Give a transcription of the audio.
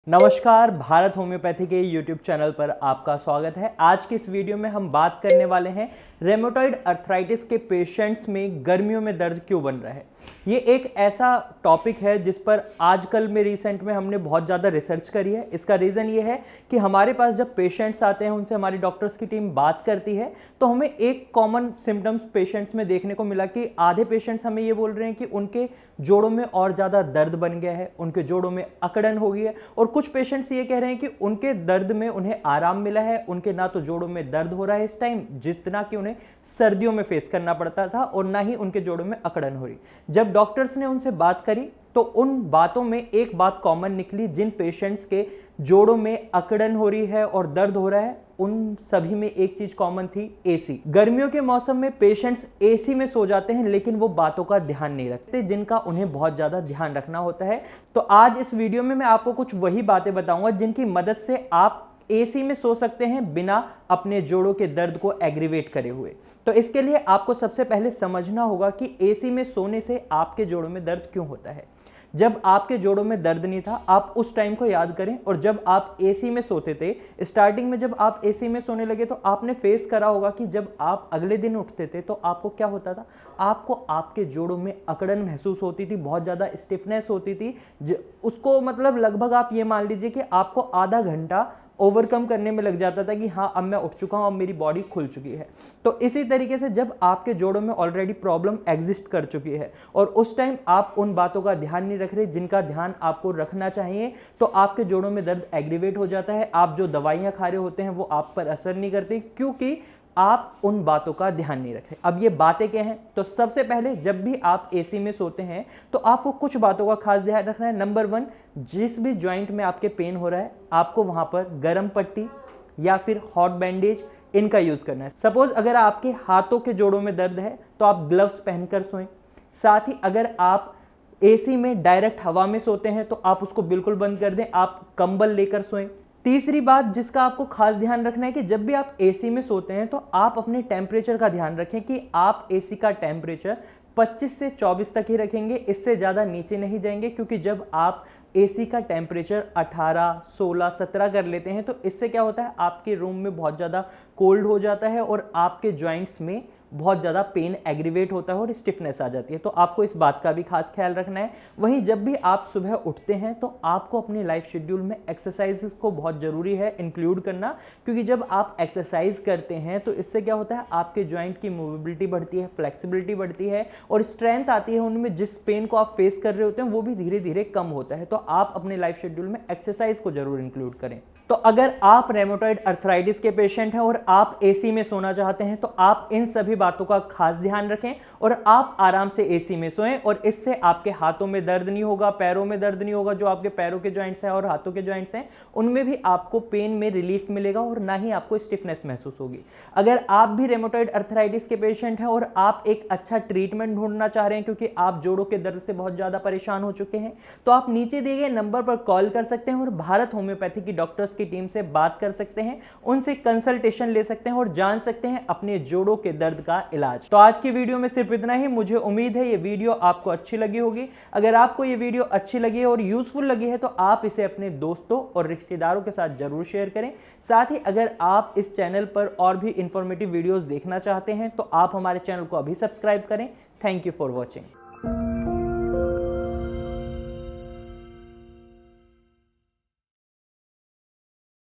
नमस्कार, भारत होम्योपैथी के YouTube channel पर आपका स्वागत है। आज की इस वीडियो में हम बात करने वाले हैं रेमेटॉइड अर्थराइटिस के पेशेंट्स में गर्मियों में दर्द क्यों बन रहा है। ये एक ऐसा टॉपिक है जिस पर आजकल में रिसेंट में हमने बहुत ज़्यादा रिसर्च करी है। इसका रीज़न ये है कि हमारे पास जब पेशेंट्स आते हैं, उनसे हमारी डॉक्टर्स की टीम बात करती है तो हमें एक कॉमन सिम्टम्स पेशेंट्स में देखने को मिला कि आधे पेशेंट्स हमें ये बोल रहे हैं कि उनके जोड़ों में और ज़्यादा दर्द बन गया है, उनके जोड़ों में अकड़न हो गई है, और कुछ पेशेंट्स ये कह रहे हैं कि उनके दर्द में उन्हें आराम मिला है, उनके ना तो जोड़ों में दर्द हो रहा है इस टाइम जितना कि उन्हें सर्दियों में फेस करना पड़ता था, और ना ही उनके जोड़ों में अकड़न हो रही। जब डॉक्टर्स ने उनसे बात करी तो उन बातों में एक बात कॉमन निकली। जिन पेशेंट्स के जोड़ों में अकड़न हो रही है और दर्द हो रहा है, उन सभी में एक चीज कॉमन थी, एसी। गर्मियों के मौसम में पेशेंट्स एसी में सो जाते हैं लेकिन वो बातों का ध्यान नहीं रखते जिनका उन्हें बहुत ज्यादा ध्यान रखना होता है। तो आज इस वीडियो में मैं आपको कुछ वही बातें बताऊंगा जिनकी मदद से आप एसी में सो सकते हैं बिना अपने जोड़ों के दर्द को एग्रीवेट करे हुए। तो इसके लिए आपको सबसे पहले समझना होगा कि एसी में सोने से आपके जोड़ों में दर्द क्यों होता है। जब आपके जोड़ों में दर्द नहीं था, आप उस टाइम को याद करें, और जब आप एसी में सोते थे, स्टार्टिंग में जब आप एसी में सोने लगे तो आपने फेस करा होगा कि जब आप अगले दिन उठते थे तो आपको क्या होता था, आपको आपके जोड़ों में अकड़न महसूस होती थी, बहुत ज़्यादा स्टिफनेस होती थी। उसको मतलब लगभग आप ये मान लीजिए कि आपको आधा घंटा ओवरकम करने में लग जाता था कि हाँ अब मैं उठ चुका हूँ, अब मेरी बॉडी खुल चुकी है। तो इसी तरीके से जब आपके जोड़ों में ऑलरेडी प्रॉब्लम एग्जिस्ट कर चुकी है और उस टाइम आप उन बातों का ध्यान नहीं रख रहे जिनका ध्यान आपको रखना चाहिए, तो आपके जोड़ों में दर्द एग्रीवेट हो जाता है। आप जो दवाइयाँ खा रहे होते हैं वो आप पर असर नहीं करती क्योंकि आप उन बातों का ध्यान नहीं रखें। अब ये बातें क्या हैं, तो सबसे पहले जब भी आप एसी में सोते हैं तो आपको कुछ बातों का खास ध्यान रखना है। नंबर 1, जिस भी जॉइंट में आपके पेन हो रहा है आपको वहां पर गर्म पट्टी या फिर हॉट बैंडेज इनका यूज करना है। सपोज अगर आपके हाथों के जोड़ों में दर्द है तो आप ग्लव्स पहनकर सोएं। साथ ही अगर आप एसी में डायरेक्ट हवा में सोते हैं तो आप उसको बिल्कुल बंद कर दें, आप कंबल लेकर सोएं। तीसरी बात जिसका आपको खास ध्यान रखना है कि जब भी आप एसी में सोते हैं तो आप अपने टेम्परेचर का ध्यान रखें कि आप एसी का टेम्परेचर 25 से 24 तक ही रखेंगे, इससे ज़्यादा नीचे नहीं जाएंगे। क्योंकि जब आप एसी का टेम्परेचर 18, 16, 17 कर लेते हैं तो इससे क्या होता है, आपके रूम में बहुत ज़्यादा कोल्ड हो जाता है और आपके जॉइंट्स में बहुत ज़्यादा पेन एग्रीवेट होता है और स्टिफनेस आ जाती है। तो आपको इस बात का भी खास ख्याल रखना है। वहीं जब भी आप सुबह उठते हैं तो आपको अपने लाइफ शेड्यूल में एक्सरसाइज को बहुत ज़रूरी है इंक्लूड करना, क्योंकि जब आप एक्सरसाइज करते हैं तो इससे क्या होता है, आपके जॉइंट की मूवेबिलिटी बढ़ती है, फ्लेक्सिबिलिटी बढ़ती है और स्ट्रेंथ आती है। उनमें जिस पेन को आप फेस कर रहे होते हैं वो भी धीरे धीरे कम होता है। तो आप अपने लाइफ शेड्यूल में एक्सरसाइज को जरूर इंक्लूड करें। तो अगर आप रेमेटॉइड अर्थराइटिस के पेशेंट हैं और आप एसी में सोना चाहते हैं तो आप इन सभी बातों का खास ध्यान रखें और आप आराम से एसी में सोएं, और इससे आपके हाथों में दर्द नहीं होगा, पैरों में दर्द नहीं होगा। जो आपके पैरों के जॉइंट्स हैं और हाथों के जॉइंट्स हैं उनमें भी आपको पेन में रिलीफ मिलेगा और ना ही आपको स्टिफनेस महसूस होगी। अगर आप भी रेमेटॉइड अर्थराइटिस के पेशेंट हैं और आप एक अच्छा ट्रीटमेंट ढूंढना चाह रहे हैं क्योंकि आप जोड़ों के दर्द से बहुत ज्यादा परेशान हो चुके हैं, तो आप नीचे दिए गए नंबर पर कॉल कर सकते हैं और भारत होम्योपैथी की डॉक्टर्स की टीम से बात कर सकते हैं, उनसे कंसल्टेशन ले सकते हैं और जान सकते हैं अपने जोड़ों के दर्द का इलाज। तो आज की वीडियो में सिर्फ इतना ही। मुझे उम्मीद है ये वीडियो आपको अच्छी लगी होगी। अगर आपको ये वीडियो अच्छी लगी है और यूजफुल लगी है तो आप इसे अपने दोस्तों और रिश्तेदारों के साथ जरूर शेयर करें। साथ ही अगर आप इस चैनल पर और भी इंफॉर्मेटिव वीडियोस देखना चाहते हैं तो आप हमारे चैनल को अभी सब्सक्राइब करें। Thank you for watching.